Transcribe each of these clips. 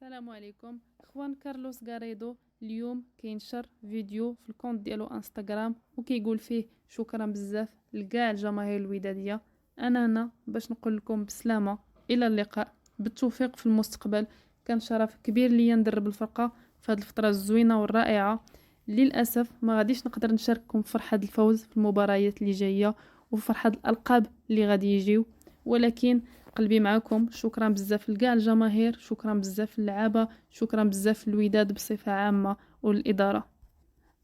السلام عليكم اخوان. كارلوس غاريدو اليوم كينشر فيديو في الكونت ديالو انستغرام وكيقول فيه شكرا بزاف لكاع الجماهير الوداديه. انا هنا باش نقول لكم بسلامه، الى اللقاء، بالتوفيق في المستقبل. كان شرف كبير ليا ندرب الفرقه في هذه الفتره الزوينه والرائعه. للاسف ما غاديش نقدر نشارككم في فرحه الفوز في المباريات اللي جايه وفي فرحه الالقاب اللي غادي يجيو، ولكن قلبي معكم. شكرا بزاف لكاع الجماهير، شكرا بزاف للعابه، شكرا بزاف للوداد بصفه عامه والاداره.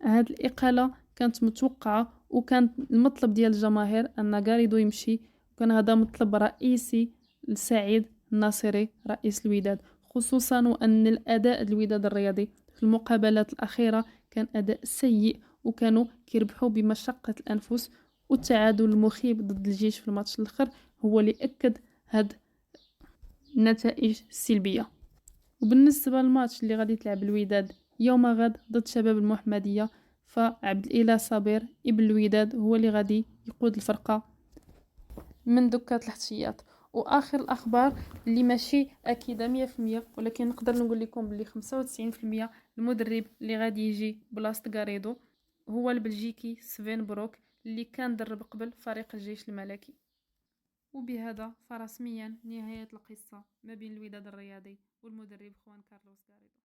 هاد الاقاله كانت متوقعه وكان المطلب ديال الجماهير ان غاريدو يمشي، وكان هذا مطلب رئيسي لسعيد الناصري رئيس الوداد، خصوصا وان الاداء الوداد الرياضي في المقابلات الاخيره كان اداء سيء، وكانوا كيربحوا بمشقه الانفس، والتعادل المخيب ضد الجيش في الماتش الاخر هو اللي اكد هاد النتائج السلبيه. وبالنسبه للماتش اللي غادي تلعب الوداد يوم غد ضد شباب المحمديه، فعبد الاله صابر ابن الوداد هو اللي غادي يقود الفرقه من دكات الحشيات. واخر الاخبار اللي ماشي اكيده 100%، ولكن نقدر نقول لكم بلي 95% المدرب اللي غادي يجي بلاصه غاريدو هو البلجيكي سفين بروك اللي كان درب قبل فريق الجيش الملكي. وبهذا فرسميا نهاية القصة ما بين الوداد الرياضي والمدرب خوان كارلوس غاريدو.